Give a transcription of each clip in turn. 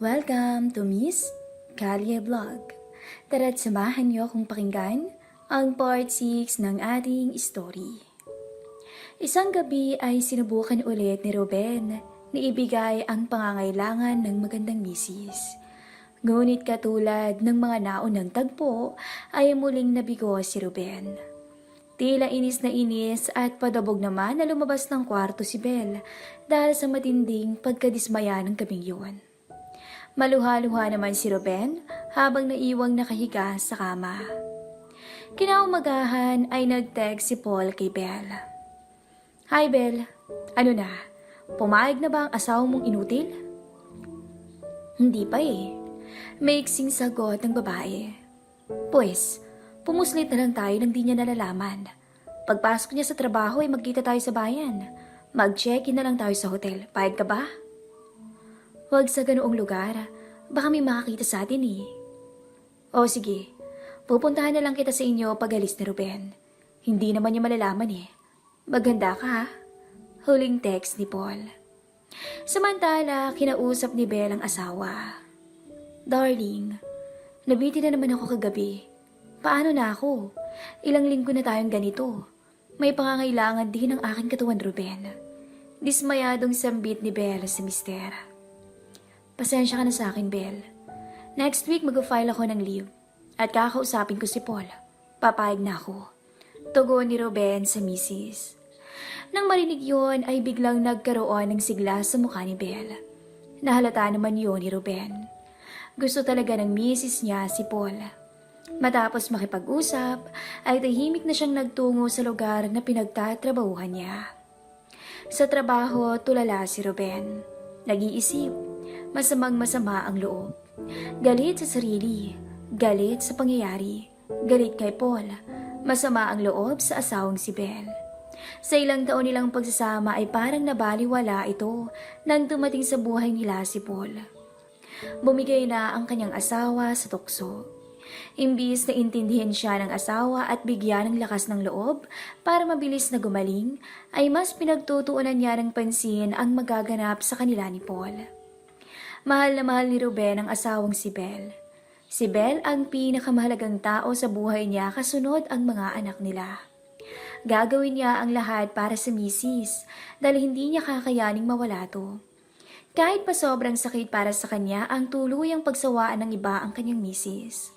Welcome to Miss Kalye Vlog. Tara't samahan niyo akong pakinggan ang part 6 ng ating story. Isang gabi ay sinubukan ulit ni Ruben na ibigay ang pangangailangan ng magandang misis. Ngunit katulad ng mga naunang tagpo ay muling nabigo si Ruben. Tila inis na inis at padabog naman na lumabas ng kwarto si Belle dahil sa matinding pagkadismaya ng gabing yun. Maluha-luha naman si Ruben habang naiwang nakahiga sa kama. Kinaumagahan ay nag-text si Paul kay Belle. Hi Belle, ano na? Pumayag na ba ang asawa mong inutil? Hindi pa eh. Maiksing sagot ng babae. Pues, pumuslit na lang tayo nang di niya nalalaman. Pagpasok niya sa trabaho ay magkita tayo sa bayan. Mag-check-in na lang tayo sa hotel. Payag ka ba? Huwag sa ganoong lugar. Baka may makakita sa atin eh. O sige, pupuntahan na lang kita sa inyo pag alis ni Ruben. Hindi naman niya malalaman eh. Maganda ka ha? Huling text ni Paul. Samantala, kinausap ni Belle ang asawa. Darling, nabitin na naman ako kagabi. Paano na ako? Ilang linggo na tayong ganito. May pangangailangan din ang aking katawan, Ruben. Dismayadong sambit ni Belle sa mister. Pasensya ka na sa akin, Belle. Next week mag-file ako ng leave at kakausapin ko si Paul. Papayag na ako. Tugon ni Ruben sa misis. Nang marinig yon ay biglang nagkaroon ng sigla sa mukha ni Belle. Nahalata naman yon ni Ruben. Gusto talaga ng misis niya si Paul. Matapos makipag-usap, ay tahimik na siyang nagtungo sa lugar na pinagtatrabahuhan niya. Sa trabaho, tulala si Ruben. Nag-iisip, masamang-masama ang loob. Galit sa sarili, galit sa pangyayari, galit kay Paul, masama ang loob sa asawang si Belle. Sa ilang taon nilang pagsasama ay parang nabaliwala ito nang dumating sa buhay nila si Paul. Bumigay na ang kanyang asawa sa tukso. Imbis na intindihin siya ng asawa at bigyan ng lakas ng loob para mabilis na gumaling, ay mas pinagtutuunan niya ng pansin ang magaganap sa kanila ni Paul. Mahal na mahal ni Ruben ang asawang si Belle. Si Belle ang pinakamahalagang tao sa buhay niya kasunod ang mga anak nila. Gagawin niya ang lahat para sa misis dahil hindi niya kakayaning mawala to. Kahit pa sobrang sakit para sa kanya ang tuluyang pagsawaan ng iba ang kanyang misis.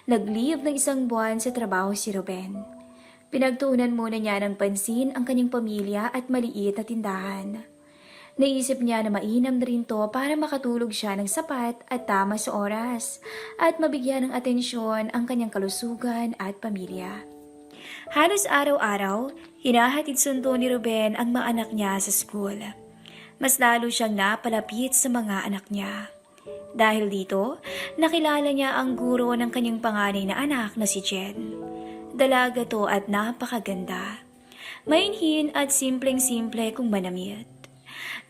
Nag-leave ng 1 buwan sa trabaho si Ruben. Pinagtuunan muna niya ng pansin ang kanyang pamilya at maliit na tindahan. Naisip niya na mainam na rin to para makatulog siya ng sapat at tama sa oras at mabigyan ng atensyon ang kanyang kalusugan at pamilya. Halos araw-araw, hinahatid sundo ni Ruben ang mga anak niya sa school. Mas lalo siyang napalapit sa mga anak niya. Dahil dito, nakilala niya ang guro ng kanyang panganay na anak na si Jen. Dalaga to at napakaganda. Mainhin at simpleng-simple kung manamit.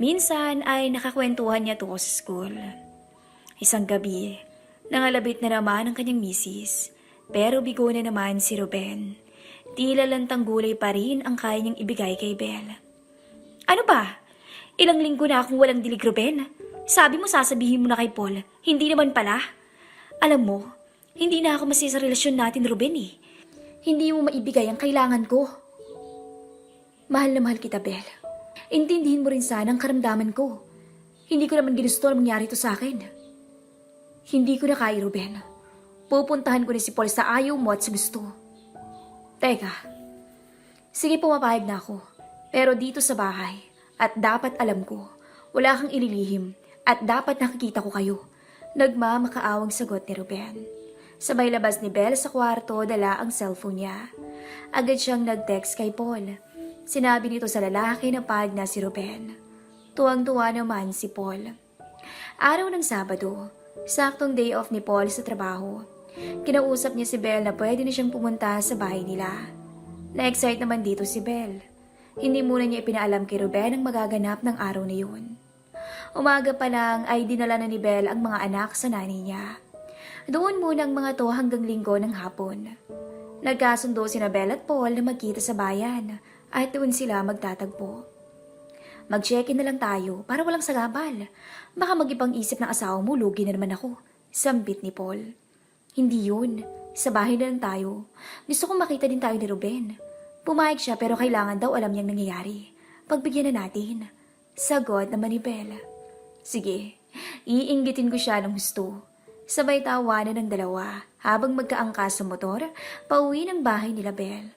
Minsan ay nakakwentuhan niya to sa school. Isang gabi, nangalabit na naman ang kanyang misis. Pero bigo na naman si Ruben. Tila lantang gulay pa rin ang kaya niyang ibigay kay Belle. Ano ba? Ilang linggo na akong walang dilig, Ruben. Sabi mo sasabihin mo na kay Paul, hindi naman pala. Alam mo, hindi na ako masaya sa relasyon natin, Ruben eh. Hindi mo maibigay ang kailangan ko. Mahal na mahal kita, Belle. Intindihin mo rin sana ang karamdaman ko. Hindi ko naman ginusto na mangyari ito sa akin. Hindi ko na kaya, Ruben. Pupuntahan ko na si Paul sa ayaw mo at sa gusto. Teka, sige pumapayag na ako. Pero dito sa bahay, at dapat alam ko, wala kang ililihim. At dapat nakikita ko kayo. Nagmamakaawang sagot ni Ruben. Sabay labas ni Belle sa kwarto, dala ang cellphone niya. Agad siyang nag-text kay Paul. Sinabi nito sa lalaki na payag na si Ruben. Tuwang-tuwa naman si Paul. Araw ng Sabado, saktong day off ni Paul sa trabaho. Kinausap niya si Belle na pwede na siyang pumunta sa bahay nila. Na-excite naman dito si Belle. Hindi muna niya ipinaalam kay Ruben ang magaganap ng araw na yun. Umaga pa lang ay dinala na ni Belle ang mga anak sa nanay niya. Doon muna ang mga to hanggang linggo ng hapon. Nagkasundo sina Belle at Paul na magkita sa bayan at doon sila magtatagpo. Mag-check-in na lang tayo para walang sagabal. Baka mag-ibang isip ng asawa mo, lugi na naman ako. Sambit ni Paul. Hindi yun. Sa bahay na lang tayo. Gusto kong makita din tayo ni Ruben. Pumayag siya pero kailangan daw alam niyang nangyayari. Pagbigyan na natin. Sagot naman ni Belle. Sige, iinggitin ko siya ng gusto. Sabay tawanan ng dalawa habang magkaangkas sa motor, pauwi ng bahay nila Belle.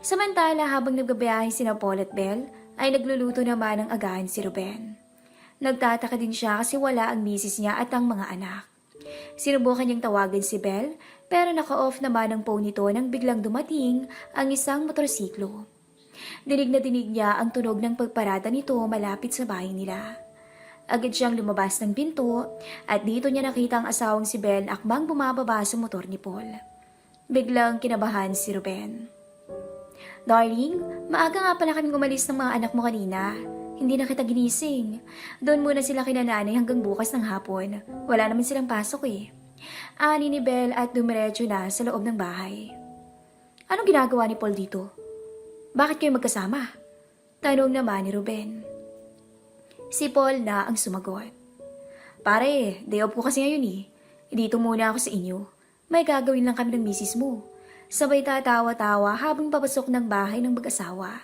Samantala habang nagbabiyahe sina Paul at Belle, ay nagluluto naman ng agahan si Ruben. Nagtataka din siya kasi wala ang misis niya at ang mga anak. Sinubukan niyang tawagan si Belle pero naka-off naman ang phone nito nang biglang dumating ang isang motorsiklo. Dinig na dinig niya ang tunog ng pagparada nito malapit sa bahay nila. Agad siyang lumabas ng pinto at dito niya nakita ang asawang si Belle akbang bumababa sa motor ni Paul. Biglang kinabahan si Ruben. Darling, maaga nga pala kaming umalis ng mga anak mo kanina. Hindi na kita ginising. Doon muna sila kina nanay hanggang bukas ng hapon. Wala naman silang pasok eh. Ani ni Belle at dumiretso na sa loob ng bahay. Anong ginagawa ni Paul dito? Bakit kayo magkasama? Tanong naman ni Ruben. Si Paul na ang sumagot. Pare, day off ko kasi ngayon eh. Dito muna ako sa inyo. May gagawin lang kami ng misis mo. Sabay tatawa-tawa habang papasok ng bahay ng mag-asawa.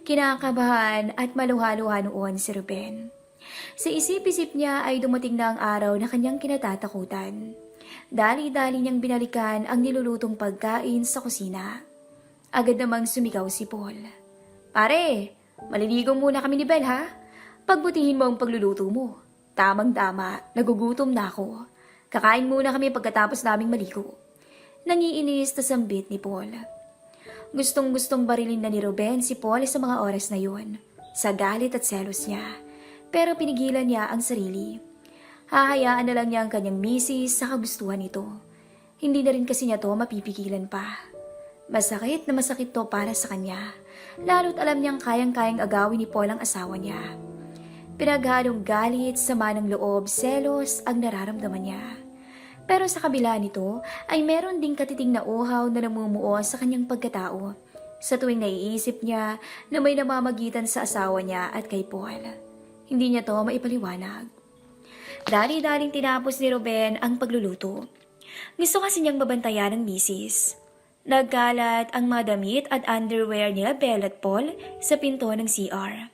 Kinakabahan at maluha-luha noon si Ruben. Sa isip-isip niya ay dumating na ang araw na kanyang kinatatakutan. Dali-dali niyang binalikan ang nilulutong pagkain sa kusina. Agad namang sumigaw si Paul. Pare, maliligo muna kami ni Belle ha? Pagbutihin mo ang pagluluto mo. Tamang-tama, nagugutom na ako. Kakain muna kami pagkatapos naming maligo. Nangiinis na sambit ni Paul. Gustong-gustong barilin na ni Ruben si Paul sa mga oras na yun, sa galit at selos niya. Pero pinigilan niya ang sarili. Hahayaan na lang niya ang kanyang misis sa kagustuhan nito. Hindi na rin kasi niya to mapipigilan pa. Masakit na masakit to para sa kanya, lalo't alam niyang kayang-kayang agawin ni Paul ang asawa niya. Pinaghalong galit, sama ng loob, selos ang nararamdaman niya. Pero sa kabila nito ay meron ding katiting na uhaw na namumuo sa kanyang pagkatao sa tuwing naiisip niya na may namamagitan sa asawa niya at kay Paul. Hindi niya to maipaliwanag. Dali-daling tinapos ni Ruben ang pagluluto. Gusto kasi niyang babantayan ng misis. Nagkalat ang mga damit at underwear nila Belle at Paul sa pinto ng CR.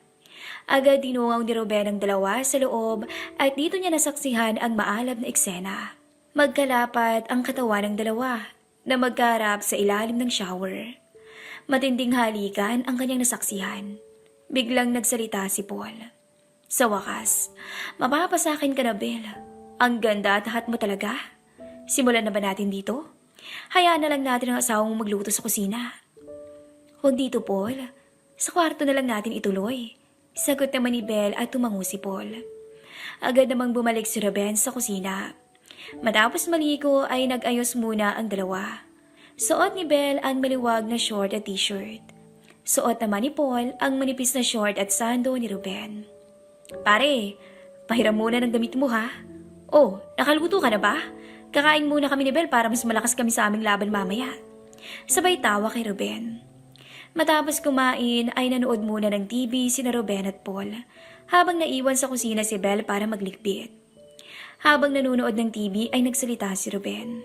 Agad dinungaw ni Ruben ang dalawa sa loob at dito niya nasaksihan ang maalab na eksena. Magkalapat ang katawan ng dalawa na magkaharap sa ilalim ng shower. Matinding halikan ang kanyang nasaksihan. Biglang nagsalita si Paul. Sa wakas, mapapasakin ka na, Belle. Ang ganda at tahat mo talaga. Simulan na ba natin dito? Hayaan na lang natin ang asawa mong magluto sa kusina. Huwag dito, Paul. Sa kwarto na lang natin ituloy. Sagot naman ni Belle at tumango si Paul. Agad namang bumalik si Ruben sa kusina. Matapos maligo ay nag-ayos muna ang dalawa. Suot ni Belle ang maliwag na short at t-shirt. Suot naman ni Paul ang manipis na short at sando ni Ruben. Pare, pahiram muna ng damit mo ha. Oh, nakaluto ka na ba? Kakain muna kami ni Belle para mas malakas kami sa aming laban mamaya. Sabay tawa kay Ruben. Matapos kumain ay nanood muna ng TV sina Ruben at Paul habang naiwan sa kusina si Belle para maglikbit. Habang nanonood ng TV ay nagsalita si Ruben.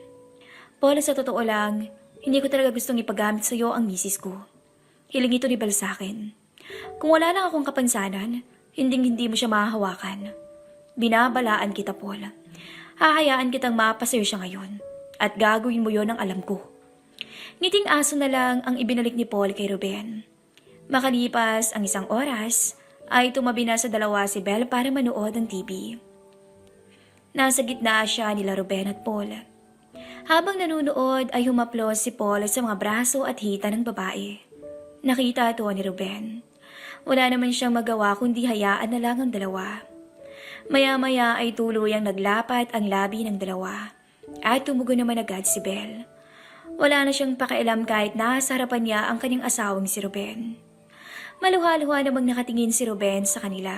Paul, sa totoo lang, hindi ko talaga gustong ipagamit sa iyo ang misis ko. Hiling ito ni Belle sa akin. Kung wala lang akong kapansanan, hindi mo siya mahahawakan. Binabalaan kita, Paul. Hahayaan kitang mapasayo siya ngayon at gagawin mo yon ang alam ko. Ngiting aso na lang ang ibinalik ni Paul kay Ruben. Makalipas ang 1 oras, ay tumabi na sa dalawa si Belle para manood ng TV. Nasa gitna siya nila Ruben at Paul. Habang nanunood ay humaplos si Paul sa mga braso at hita ng babae. Nakita ito ni Ruben. Wala naman siyang magawa kundi hayaan na lang ang dalawa. Maya-maya ay tuluyang naglapat ang labi ng dalawa at tumugon naman agad si Belle. Wala na siyang pakialam kahit nasa harapan niya ang kanyang asawang si Ruben. Maluha-luha namang nakatingin si Ruben sa kanila.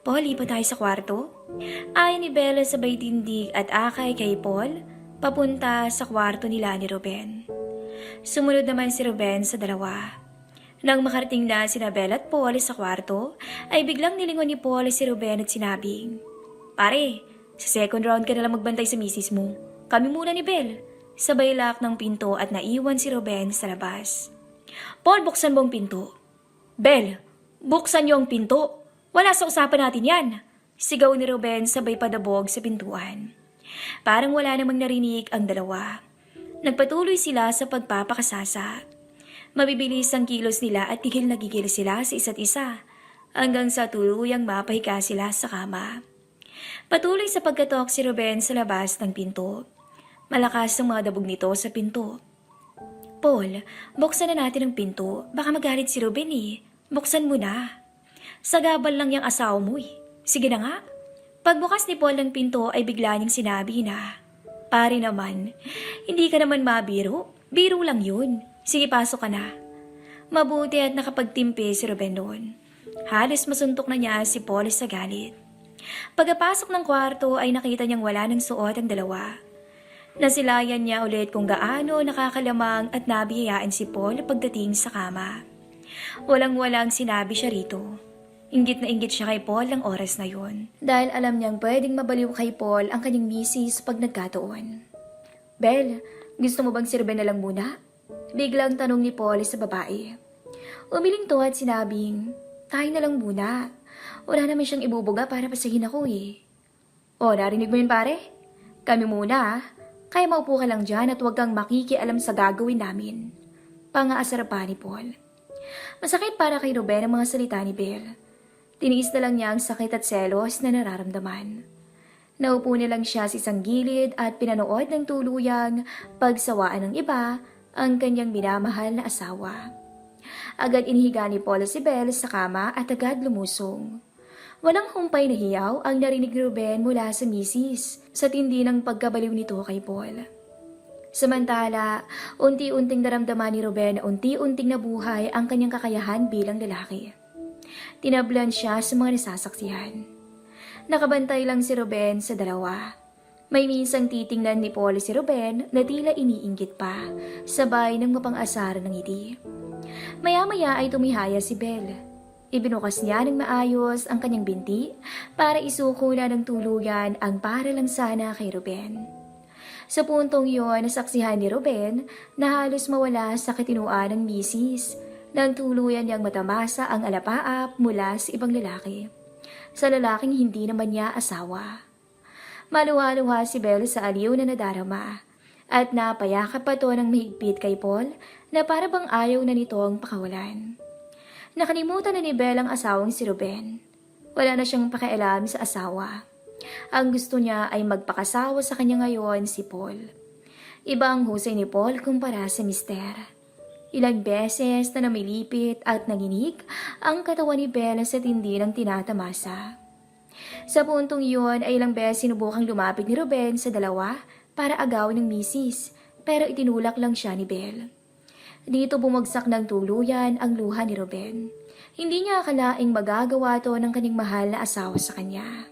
Paul, lipat tayo sa kwarto? Ayon ni Belle sabay tindig at akay kay Paul, papunta sa kwarto nila ni Ruben. Sumunod naman si Ruben sa dalawa. Nang makarating na sina Belle at Paul sa kwarto, ay biglang nilingon ni Paul si Ruben at sinabing, "Pare, sa second round ka nalang magbantay sa misis mo. Kami muna ni Belle." Sabay lock ng pinto at naiwan si Ruben sa labas. "Paul, buksan mo ang pinto." "Belle, buksan niyo ang pinto. Wala sa usapan natin yan." Sigaw ni Ruben sabay padabog sa pintuan. Parang wala namang narinig ang dalawa. Nagpatuloy sila sa pagpapakasasa. Mabibilis ang kilos nila at tigil na gigil sila sa isa't isa hanggang sa tuluyang mapahiga sila sa kama. Patuloy sa pagkatok si Ruben sa labas ng pinto. Malakas ang mga dabog nito sa pinto. "Paul, buksan na natin ang pinto. Baka magalit si Ruben eh. Buksan mo na. Sagabal lang yung asawa mo eh. Sige na nga." Pagbukas ni Paul ng pinto ay bigla niyang sinabi na, "Pare naman, hindi ka naman mabiro. Biro lang yun. Sige, pasok ka na." Mabuti at nakapagtimpi si Ruben noon. Halos masuntok na niya si Paul sa galit. Pagkapasok ng kwarto ay nakita niyang wala ng suot ang dalawa. Nasilayan niya ulit kung gaano nakakalamang at nabihayaan si Paul pagdating sa kama. Walang-walang sinabi siya rito. Inggit na inggit siya kay Paul ang oras na yun. Dahil alam niyang pwedeng mabaliw kay Paul ang kanyang misis pag nagkataon. "Belle, gusto mo bang si Ruben na lang muna?" Biglang tanong ni Paul sa babae. Umiling to at sinabing, "Tayo na lang muna. Wala naman siyang ibubuga para pasahin ako eh." "O, narinig mo yun pare? Kami muna ah. Kaya maupo ka lang dyan at huwag kang makikialam sa gagawin namin." Pangaasar pa ni Paul. Masakit para kay Ruben ang mga salita ni Belle. Tiniis na lang niya ang sakit at selos na nararamdaman. Naupo na lang siya sa isang gilid at pinanood ng tuluyang pagsawaan ng iba ang kanyang minamahal na asawa. Agad inihiga ni Paul si Belle sa kama at agad lumusong. Walang humpay na hiyaw ang narinig ni Ruben mula sa misis sa tindi ng pagkabaliw nito kay Paul. Samantala, unti-unting naramdaman ni Ruben na unti-unting nabuhay ang kanyang kakayahan bilang lalaki. Tinablan siya sa mga nasasaksihan. Nakabantay lang si Ruben sa dalawa. May minsang titingnan ni Paul si Ruben na tila iniinggit pa, sabay ng mapang-asar ng ngiti. Maya-maya ay tumihaya si Belle. Ibinukas niya ng maayos ang kanyang binti para isuko na ng tuluyan ang para lang sana kay Ruben. Sa puntong iyon, nasaksihan ni Ruben na halos mawala sa katinuan ng misis nang tuluyan niyang matamasa ang alapaap mula sa ibang lalaki. Sa lalaking hindi naman niya asawa. Maluha-luha si Belle sa aliw na nadarama at napayakap pa to ng mahigpit kay Paul na para bang ayaw na nitong pakawalan. Nakalimutan na ni Belle ang asawang si Ruben. Wala na siyang pakialam sa asawa. Ang gusto niya ay magpakasawa sa kanya ngayon si Paul. Iba ang husay ni Paul kumpara sa mister. Ilang beses na namilipit at nanginig ang katawan ni Belle sa tindi ng tinatamasa. Sa puntong iyon ay ilang beses sinubukang lumapit ni Ruben sa dalawa para agawin ng misis, pero itinulak lang siya ni Belle. Dito bumagsak ng tuluyan ang luha ni Ruben. Hindi niya akalaing magagawa to ng kanyang mahal na asawa sa kanya.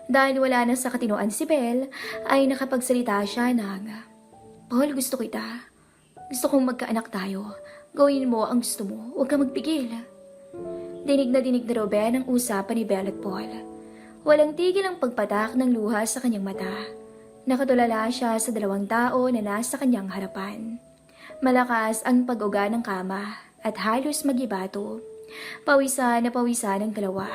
Dahil wala na sa katinoan si Belle, ay nakapagsalita siya ng, "Paul, gusto kita. Gusto kong magkaanak tayo. Gawin mo ang gusto mo. Huwag ka magpigil." Dinig na Ruben ang usapan ni Belle at Paul. Walang tigil ang pagpatak ng luha sa kanyang mata. Nakatulala siya sa dalawang tao na nasa kanyang harapan. Malakas ang pag-uga ng kama at halos magibato. Pawisan na pawisan ang dalawa.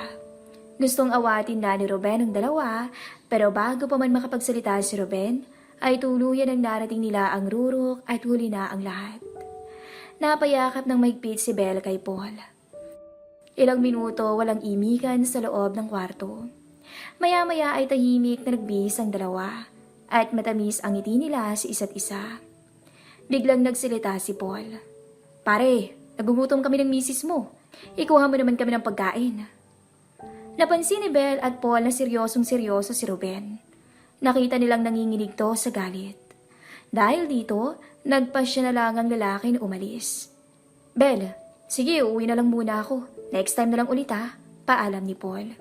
Gustong awatin na ni Ruben ang dalawa, pero bago pa man makapagsalita si Ruben, ay tuluyan ang narating nila ang rurok at huli na ang lahat. Napayakap ng mahigpit si Belle kay Paul. Ilang minuto walang imikan sa loob ng kwarto. Maya-maya ay tahimik na nagbihis ang dalawa at matamis ang ngiti nila sa isa't isa. Biglang nagsalita si Paul. "Pare, nagugutom kami ng misis mo. Ikuha mo naman kami ng pagkain." Napansin ni Belle at Paul na seryosong-seryoso si Ruben. Nakita nilang nanginginig to sa galit. Dahil dito, nagpasya na lang ang lalaki na umalis. "Belle, sige, uuwi na lang muna ako. Next time na lang ulit ha," paalam ni Paul.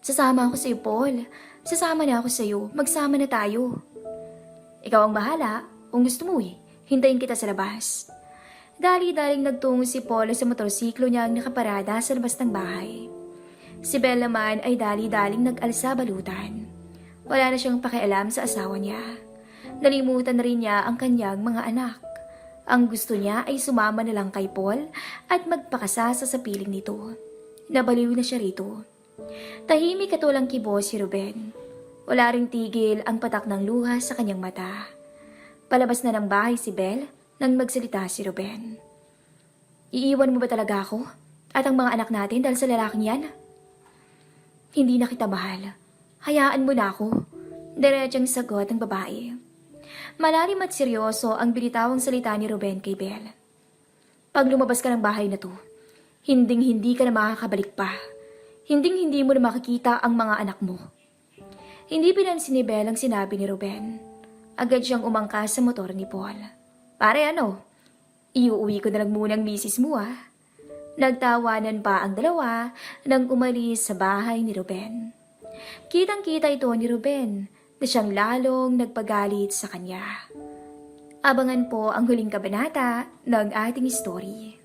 "Sasama ako sa iyo, Paul. Sasama na ako sa iyo. Magsama na tayo." "Ikaw ang bahala. Kung gusto mo eh, hintayin kita sa labas." Dali-daling nagtungo si Paul sa motorsiklo niyang nakaparada sa labas ng bahay. Si Belle naman ay dali-daling nag-alsa balutan. Wala na siyang pakialam sa asawa niya. Nalimutan na rin niya ang kanyang mga anak. Ang gusto niya ay sumama na lang kay Paul at magpakasasa sa piling nito. Nabaliw na siya rito. Tahimik at walang kibo si Ruben. Wala ring tigil ang patak ng luha sa kanyang mata. Palabas na ng bahay si Belle nang magsalita si Ruben. Iiwan mo ba talaga ako at ang mga anak natin dahil sa lalaking yan? Hindi na kita mahal. Hayaan mo na ako. Diretsang sagot ng babae. Malalim at seryoso ang binitawang salita ni Ruben kay Belle. Pag lumabas ka ng bahay na to, hinding-hindi ka na makakabalik pa. Hinding-hindi mo na makikita ang mga anak mo. Hindi pinansin ni Belle ang sinabi ni Ruben. Agad siyang umangkas sa motor ni Paul. Pare ano? Iuuwi ko na lang muna ang misis mo ah. Nagtawanan pa ang dalawa nang umalis sa bahay ni Ruben. Kitang-kita ito ni Ruben na siyang lalong nagpagalit sa kanya. Abangan po ang huling kabanata ng ating story.